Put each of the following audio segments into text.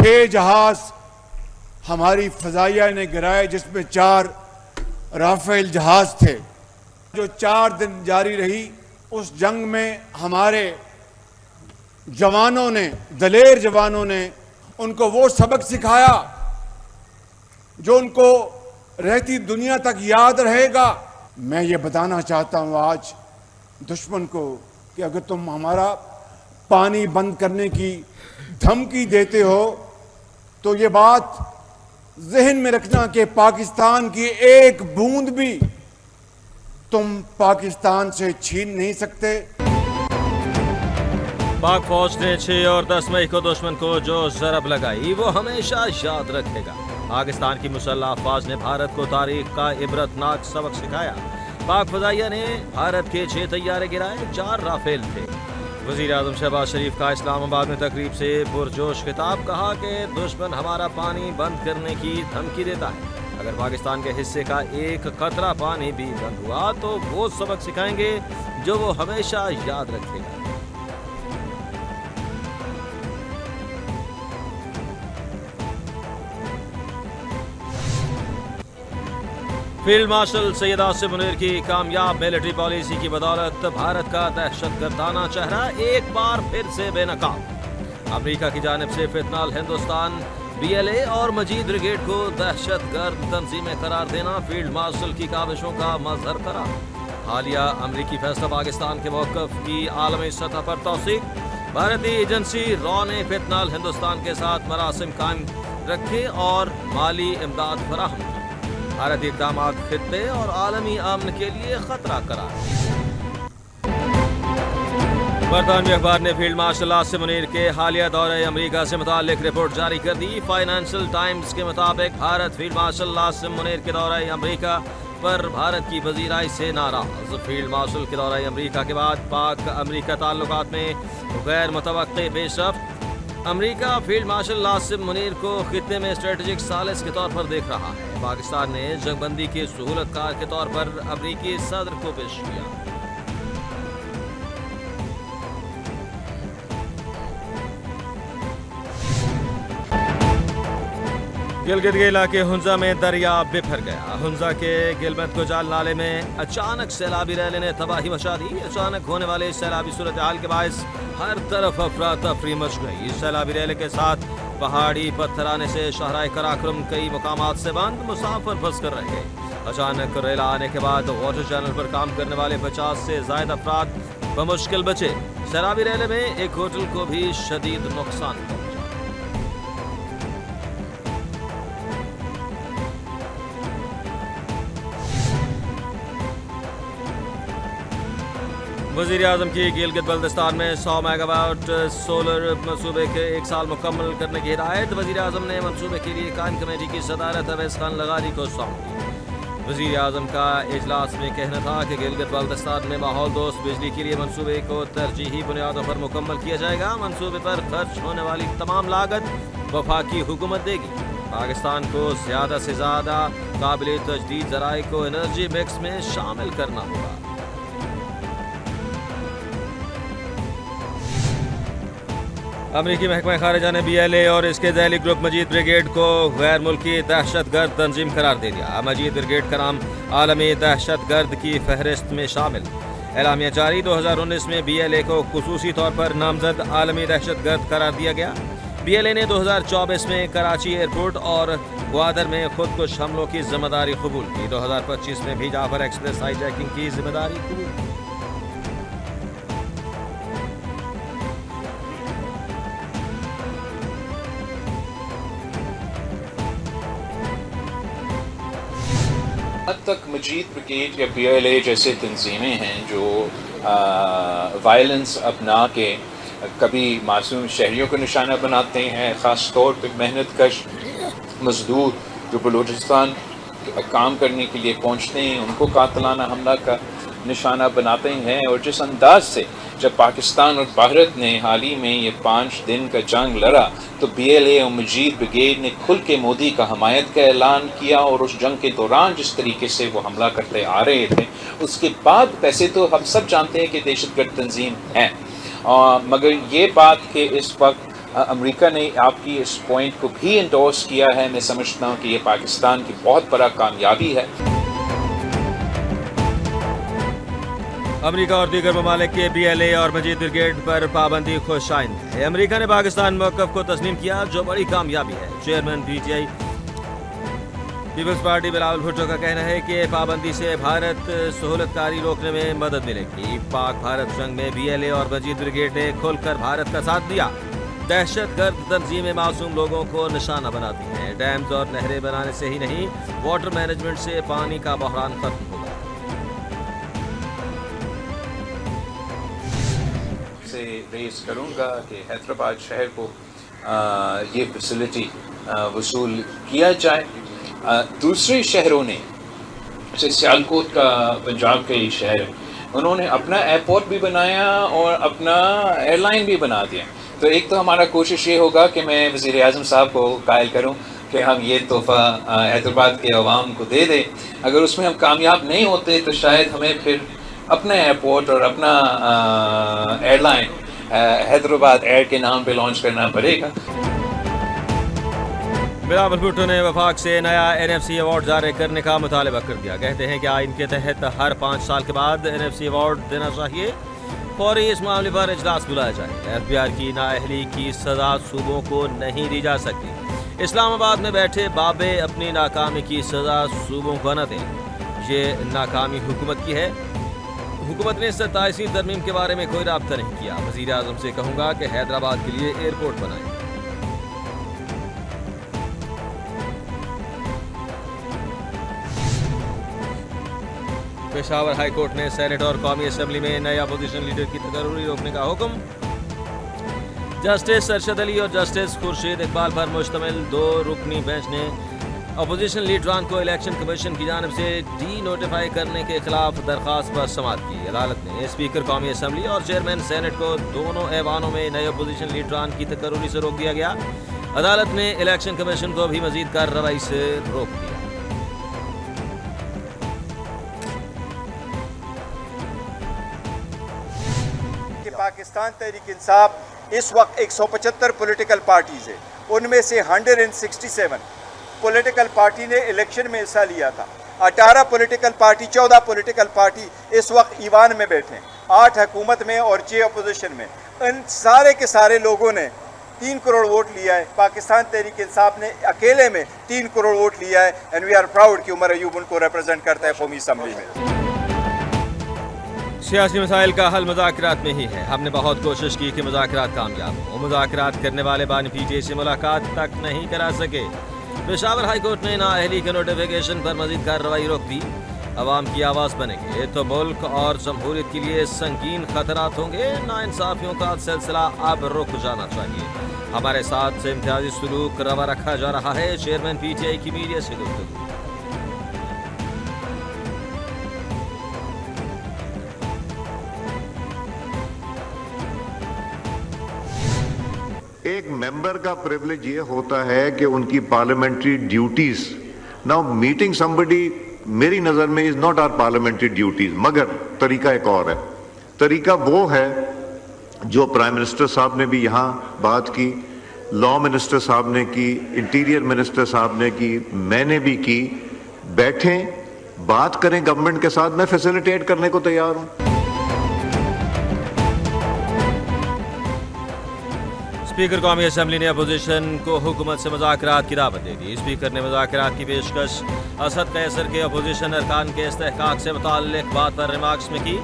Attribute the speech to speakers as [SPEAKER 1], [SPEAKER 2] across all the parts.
[SPEAKER 1] 6 जहाज हमारी फजाइया ने गिराए, जिसमें 4 राफेल जहाज थे। जो 4 दिन जारी रही, उस जंग में हमारे जवानों ने, दलेर जवानों ने उनको वो सबक सिखाया जो उनको रहती दुनिया तक याद रहेगा। मैं ये बताना चाहता हूं आज दुश्मन को कि अगर तुम हमारा पानी बंद करने की धमकी देते हो तो ये बात जहन में रखना कि पाकिस्तान की एक बूंद भी तुम पाकिस्तान से छीन नहीं सकते।
[SPEAKER 2] पाक फौज ने 6 और 10 मई को दुश्मन को जो जरब लगाई वो हमेशा याद रखेगा। पाकिस्तान की मुसल्लह अफवाज ने भारत को तारीख का इबरतनाक सबक सिखाया। पाक फजाइया ने भारत के 6 तैयारे गिराए, 4 राफेल थे। वजीर आजम शहबाज शरीफ का इस्लामाबाद में तकरीब से पुरजोश खिताब, कहा कि दुश्मन हमारा पानी बंद करने की धमकी देता है। अगर पाकिस्तान के हिस्से का एक कतरा पानी भी बंद हुआ तो वो सबक सिखाएंगे जो वो हमेशा याद रखेगा। फील्ड मार्शल सैयद आसिम मुनीर की कामयाब मिलिट्री पॉलिसी की बदौलत भारत का दहशतगर्दाना चेहरा एक बार फिर से बेनकाब। अमेरिका की जानिब से फितनाल हिंदुस्तान, BLA और मजीद ब्रिगेड को दहशतगर्द तंजीमें करार देना फील्ड मार्शल की काविशों का मजहर करार। हालिया अमरीकी फैसला पाकिस्तान के मौक़िफ़ की आलमी सतह पर तौसीक। भारतीय एजेंसी रॉ ने फितनाल हिंदुस्तान के साथ मरासिम कायम रखे और माली इमदाद फराहम की। भारतीय इक़दाम खित्ते और आलमी अमन के लिए खतरा करार। बरतानवी अखबार ने फील्ड मार्शल आसिम मुनीर के हालिया दौरे अमरीका से मुताल्लिक रिपोर्ट जारी कर दी। फाइनेंशियल टाइम्स के मुताबिक भारत फील्ड मार्शल आसिम मुनीर के दौरे अमरीका पर भारत की पजीराई से नाराज। फील्ड मार्शल के दौरे अमरीका के बाद पाक अमरीका ताल्लुकात में गैर मुतवक्के पेशरफ्त। अमरीका फील्ड मार्शल आसिम मुनीर को खित्ते में स्ट्रेटेजिक सालिस के तौर पर देख रहा है। पाकिस्तान ने जंगबंदी के सहूलतकार के तौर पर अमरीकी सदर को पेश किया। गिलगित के इलाके हुंजा में दरिया बिफर गया। हुंजा के गिलमत गोजाल नाले में अचानक सैलाबी रैली ने तबाही मचा दी। अचानक होने वाले सैलाबी सूरत हाल के बायस हर तरफ अफरा तफरी मच गई। सैलाबी रैली के साथ पहाड़ी पत्थर आने से शाहराह कराक्रम कई मुकामात से बंद, मुसाफिर फंस कर रह गए। अचानक रेला आने के बाद वाटर चैनल पर काम करने वाले 50 से ज्यादा अफराद बमुश्किल बचे। सैलाबी रैली में एक होटल को भी शदीद नुकसान पहुंचा। वज़ीर आज़म की गिलगित बल्तिस्तान में 100 मेगावाट सोलर मंसूबे के 1 साल मुकम्मल करने की हिदायत। वज़ीर आज़म ने मंसूबे के लिए कायम कमेटी की सदारत अवैस खान लगारी को सौंप दी। वज़ीर आज़म का इजलास में कहना था कि गिलगित बल्तिस्तान में माहौल दोस्त बिजली के लिए मंसूबे को तरजीही बुनियादों पर मुकम्मल किया जाएगा। मंसूबे पर खर्च होने वाली तमाम लागत वफाकी हुकूमत देगी। पाकिस्तान को ज़्यादा से ज़्यादा काबिल तजदीद ज़राए को एनर्जी मिक्स में शामिल करना होगा। अमरीकी महकमा खारिजा ने BLA और इसके ज़ैली ग्रुप मजीद ब्रिगेड को गैर मुल्की दहशतगर्द तंजीम करार दे दिया। मजीद ब्रिगेड का नाम आलमी दहशतगर्द की फहरिस्त में शामिल। एलामिया जारी 2019 में BLA को खुसूसी तौर पर नामजद आलमी दहशतगर्द करार दिया गया। BLA ने 2024 में कराची एयरपोर्ट और ग्वादर में खुदकुश हमलों की जिम्मेदारी कबूल की। 2025 में भी जाफर एक्सप्रेस हाईजैकिंग की जिम्मेदारी कबूल की।
[SPEAKER 3] हद तक मजीद ब्रिगेड या BLA जैसे तंजीमें हैं जो वायलेंस अपना के कभी मासूम शहरियों को निशाना बनाते हैं, ख़ास तौर पर मेहनत कश मज़दूर जो बलूचिस्तान काम करने के लिए पहुँचते हैं उनको कातलाना हमला का निशाना बनाते हैं। और जिस अंदाज से जब पाकिस्तान और भारत ने हाल ही में ये 5 दिन का जंग लड़ा तो BLA और मजीद ब्रिगेड ने खुल के मोदी का हमायत का ऐलान किया। और उस जंग के दौरान जिस तरीके से वो हमला करते आ रहे थे, उसके बाद वैसे तो हम सब जानते हैं कि दहशतगर्द तंजीम है, मगर ये बात कि इस वक्त अमेरिका ने आपकी इस पॉइंट को भी इंडोर्स किया है। मैं समझता हूँ कि ये पाकिस्तान की बहुत बड़ा कामयाबी है।
[SPEAKER 2] अमेरिका और दीगर ममालिक के BLA और मजीद ब्रिगेड पर पाबंदी खुश आइंद है। अमेरिका ने पाकिस्तान मौक़िफ़ को तस्लीम किया, जो बड़ी कामयाबी है। चेयरमैन PTI पीपल्स पार्टी बिलावल भुट्टो का कहना है कि पाबंदी से भारत सहूलतकारी रोकने में मदद मिलेगी। पाक भारत जंग में BLA और मजीद ब्रिगेड ने खुलकर भारत का साथ दिया। दहशतगर्द तंजीमें मासूम लोगों को निशाना बनाती हैं। डैम्स और नहरें बनाने से ही नहीं, वाटर मैनेजमेंट से पानी का बहरान खत्म होगा।
[SPEAKER 3] से रेज करूँगा कि हैदराबाद शहर को ये फैसिलिटी वसूल किया जाए। दूसरे शहरों ने, जैसे सियालकोट का पंजाब का ही शहर है, उन्होंने अपना एयरपोर्ट भी बनाया और अपना एयरलाइन भी बना दिया। तो एक तो हमारा कोशिश ये होगा कि मैं वज़ीर आज़म साहब को कायल करूं कि हम ये तोहफ़ा हैदराबाद के अवाम को दे दें। अगर उसमें हम कामयाब नहीं होते तो शायद हमें फिर अपना एयरपोर्ट और अपना एयरलाइन हैदराबाद एयर के नाम पे लॉन्च करना पड़ेगा।
[SPEAKER 2] बिलावल भुट्टो ने वफाक से नया NFC अवार्ड जारी करने का मुतालबा कर दिया। कहते हैं कि आइन के तहत हर 5 साल के बाद NFC अवार्ड देना चाहिए। फौरी इस मामले पर इजलास बुलाया जाए। FBI की नाअहली की सज़ा सूबों को नहीं दी जा सकती। इस्लामाबाद में बैठे बाबे अपनी नाकामी की सज़ा सूबों को न दें। ये नाकामी हुकूमत की है। हुकूमत ने 27वीं तरमीम के बारे में कोई राब्ता नहीं किया। वज़ीर आज़म से कहूँगा कि हैदराबाद के लिए एयरपोर्ट बनाएं। पेशावर हाई कोर्ट ने सेनेट और कौमी असम्बली में नए अपोजिशन लीडर की तकर्री रोकने का हुक्म। जस्टिस अरशद अली और जस्टिस खुर्शीद इकबाल पर मुश्तमिल 2 रुकनी बेंच ने अपोजिशन लीडरान को इलेक्शन कमीशन की जानिब से डी नोटिफाई करने के खिलाफ दरख्वास्त पर समाअत की। अदालत ने स्पीकर कौमी असम्बली और चेयरमैन सेनेट को दोनों ऐवानों में नए अपोजिशन लीडरान की तकर्री से रोक दिया गया। अदालत ने इलेक्शन कमीशन को भी मजीद कार्रवाई से रोक दिया।
[SPEAKER 4] पाकिस्तान तहरीक इंसाफ इस वक्त 175 पॉलिटिकल पार्टीज़ है, उनमें से 167 पॉलिटिकल पार्टी ने इलेक्शन में हिस्सा लिया था। 18 पॉलिटिकल पार्टी 14 पॉलिटिकल पार्टी इस वक्त ईवान में बैठे हैं, 8 हुकूमत में और 6 अपोजिशन में। इन सारे के सारे लोगों ने 3 करोड़ वोट लिया है। पाकिस्तान तहरीक इंसाफ ने अकेले में 3 करोड़ वोट लिया है। एंड वी आर प्राउड कि उमर अयूब उनको रिप्रेजेंट करता है कौमी असम्बली में।
[SPEAKER 2] सियासी मसाइल का हल मुज़ाकरात में ही है। हमने बहुत कोशिश की कि मुज़ाकरात कामयाब हो। मुज़ाकरात करने वाले बानी PTI से मुलाकात तक नहीं करा सके। पेशावर हाई कोर्ट ने नाअहली के नोटिफिकेशन पर मजीद कार्रवाई रोक दी। अवाम की आवाज़ बनेंगे तो मुल्क और जमहूरियत के लिए संगीन खतरात होंगे। नाइंसाफियों का सिलसिला अब रुक जाना चाहिए। हमारे साथ से इम्तियाजी सलूक रवा रखा जा रहा है। चेयरमैन PTI की मीडिया से गुफ्तगू।
[SPEAKER 5] एक मेंबर का प्रिविलेज ये होता है कि उनकी parliamentary duties, now meeting somebody मेरी नज़र में is not our parliamentary duties, मगर तरीका एक और है। तरीका वो है जो प्राइम मिनिस्टर साहब ने भी यहाँ बात की, लॉ मिनिस्टर साहब ने की, इंटीरियर मिनिस्टर साहब ने की, मैंने भी की। बैठें, बात करें गवर्नमेंट के साथ, मैं फैसिलिटेट करने को तैयार हूँ।
[SPEAKER 2] स्पीकर कौमी असम्बली ने अपोजिशन को हुकूमत से मुज़ाकरात की दावत दे दी। स्पीकर ने मुज़ाकरात की पेशकश असद कैसर के अपोजिशन अरकान के इस्तेहकाक से मुताल्लिक बात पर रिमार्क्स में की।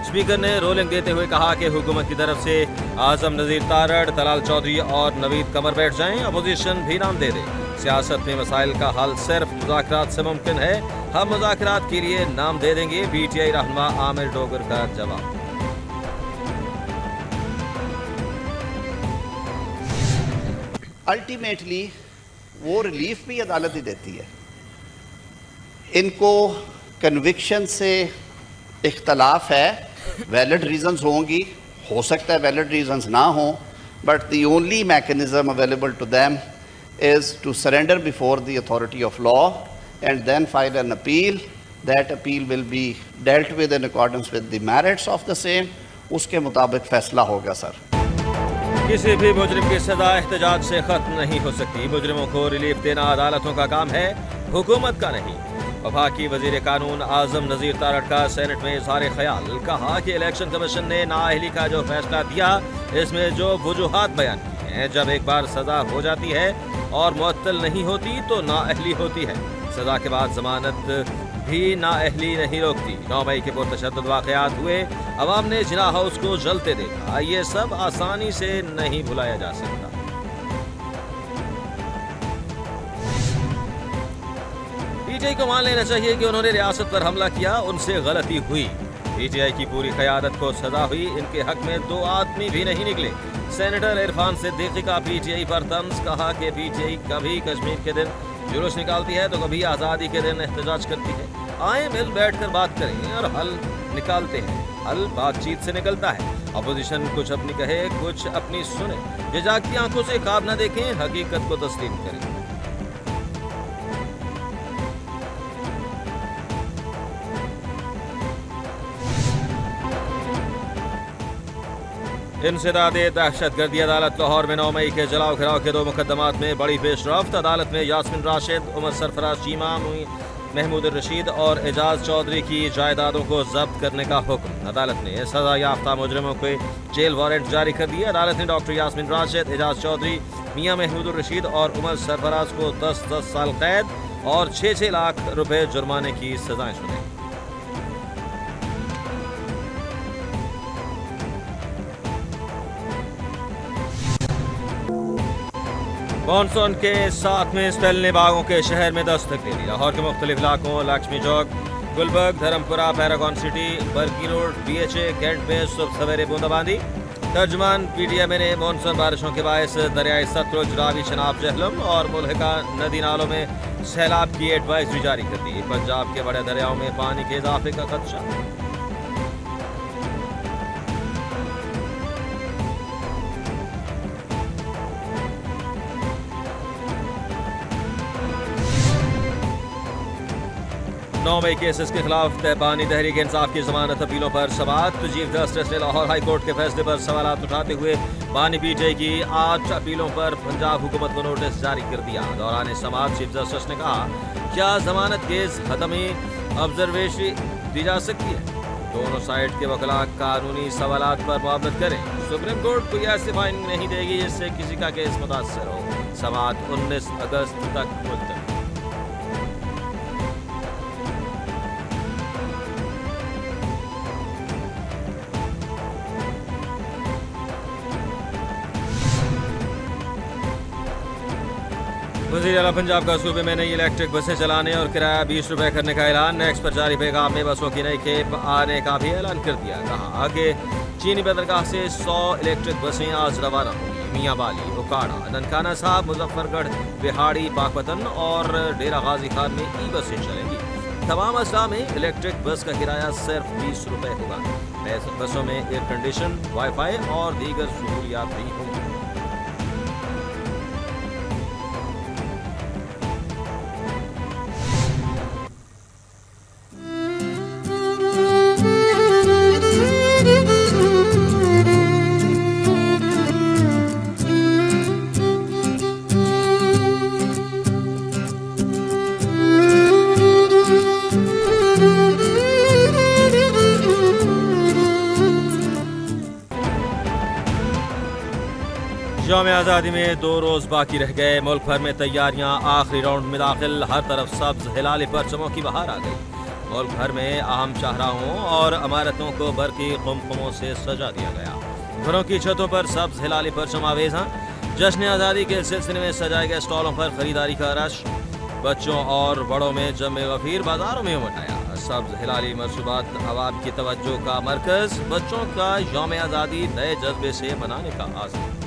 [SPEAKER 2] स्पीकर ने रोलिंग देते हुए कहा कि हुकूमत की तरफ से आज़म नज़ीर तारड़, तलाल चौधरी और नवीद कमर बैठ जाएं, अपोजिशन भी नाम दे दे। सियासत में मसाइल का हल सिर्फ मुज़ाकरात से मुमकिन है। हम मुज़ाकरात के लिए नाम दे देंगे। PTI रहनुमा आमिर डोगर का जवाब।
[SPEAKER 6] अल्टीमेटली वो रिलीफ भी अदालत ही देती है। इनको कन्विक्शन से इख्तलाफ है, वैलिड रीजंस होंगी, हो सकता है वैलिड रीजंस ना हो, but the only mechanism available to them is to surrender before the authority of law and then file an appeal. That appeal will be dealt with in accordance with the merits of the same. उसके मुताबिक फैसला होगा sir.
[SPEAKER 2] किसी भी मुजरिम की सजा एहतजाज से खत्म नहीं हो सकती। मुजरिमों को रिलीफ देना अदालतों का काम है, हुकूमत का नहीं। वफाकी वजीर कानून आजम नजीर तारड़ का सेनेट में इजहार ख्याल। कहा कि इलेक्शन कमीशन ने नाअहली का जो फैसला दिया, इसमें जो वजूहात बयान की हैं, जब एक बार सजा हो जाती है और मुअत्तल नहीं होती तो नाअहली होती है। सजा के बाद जमानत भी नाअहली नहीं रोकती। 9 मई के पुरतशद्दुद वाक़यात हुए, अवाम ने जिना हाउस को जलते देखा। ये सब आसानी से नहीं भुलाया जा सकता। पीटीआई को मान लेना चाहिए कि उन्होंने रियासत पर हमला किया, उनसे गलती हुई। पीटीआई की पूरी क़यादत को सजा हुई। इनके हक में 2 आदमी भी नहीं निकले। सेनेटर इरफान सिद्दीकी का पीटीआई पर तंज। कहा कि पीटीआई कभी कश्मीर के दिन जुलूस निकालती है तो कभी आज़ादी के दिन एहतजाज करती है। आए मिल बैठकर बात करें और हल निकालते हैं। हल बातचीत से निकलता है। अपोजिशन कुछ अपनी कहे, कुछ अपनी सुने। ये जागती आंखों से ख्वाब न देखें, हकीकत को तस्लीम करें। इंसदाद दहशतगर्दी। अदालत लाहौर में 9 मई के जलाओ घिराव के 2 मुकदमात में बड़ी पेशरफ्त। अदालत में यास्मीन राशिद, उमर सरफराज चीमा, महमूद रशीद और एजाज चौधरी की जायदादों को जब्त करने का हुक्म। अदालत ने सजा याफ्ता मुजरिमों के जेल वारंट जारी कर दिए। अदालत ने डॉक्टर यास्मीन राशिद, एजाज चौधरी, मियां महमूद रशीद और उमर सरफराज को 10-10 साल कैद और 6-6 लाख रुपए जुर्माने की सजाएं सुनाई। मानसून के साथ में स्पेल ने बागों के शहर में दस्तक दे दी। लाहौर के मुख्तलिफ इलाकों लक्ष्मी चौक, Gulberg, Dharampura, Paragon city, बर्की road, BHA, cantt में सुबह सवेरे बूंदाबांदी। तर्जमान PTM ने मानसून बारिशों के बायस दरियाई सतलुज, रावी, चनाब, जहलम और मुल्हिका नदी नालों में सैलाब की एडवाइजरी जारी कर दी। पंजाब के बड़े दरियाओं में पानी के इजाफे का खदशा। नौ मई केसेस के खिलाफ तहबानी तहरीक इंसाफ की जमानत अपीलों पर समाअत। चीफ जस्टिस ने लाहौर हाई कोर्ट के फैसले पर सवालात उठाते हुए बानी PTI की 8 अपीलों पर पंजाब हुकूमत को नोटिस जारी कर दिया। दौरान समाअत चीफ जस्टिस ने कहा, क्या जमानत केस हतमी ऑब्जर्वेशरी दी जा सकती है? दोनों साइड के वकला कानूनी सवालात पर मुआवनत करें। सुप्रीम कोर्ट कोई ऐसी फाइंडिंग नहीं देगी जिससे किसी का केस मुतासर हो। समाअत 19 अगस्त तक मुलतवी। वज़ीर आला पंजाब का सूबे में नई इलेक्ट्रिक बसें चलाने और किराया 20 रुपए करने का ऐलान। नेक्स्ट पर जारी पैगाम में बसों की नई खेप आने का भी ऐलान कर दिया। कहा कि चीनी बंदरगाह से 100 इलेक्ट्रिक बसें आज रवाना होंगी। मियाँ वाली, उकाड़ा, ननकाना साहब, मुजफ्फरगढ़, बिहाड़ी, पाकपतन और डेरा गाजी खान में ई-बसें चलेंगी। तमाम अजला में इलेक्ट्रिक बस का किराया सिर्फ 20 रुपए होगा। बसों में एयर कंडीशन, वाईफाई और दीगर सहूलियात भी होंगी। यौम आज़ादी में 2 रोज़ बाकी रह गए। मुल्क भर में तैयारियां आखिरी राउंड में दाखिल। हर तरफ सब्ज हिलाली परचमों की बहार आ गई। मुल्क भर में अहम शाहराहों और इमारतों को बरकी कुमकुमों से सजा दिया गया। घरों की छतों पर सब्ज हिलाली परचम आवेज हैं। जश्न आज़ादी के सिलसिले में सजाए गए स्टॉलों पर खरीदारी का रश। बच्चों और बड़ों में जमे गफीर बाजारों में उमड़ आया। सब्ज हिलाली मनसूबात आवाम की तवज्जो का मरकज। बच्चों का यौम आज़ादी नए जज्बे से मनाने का आज़म।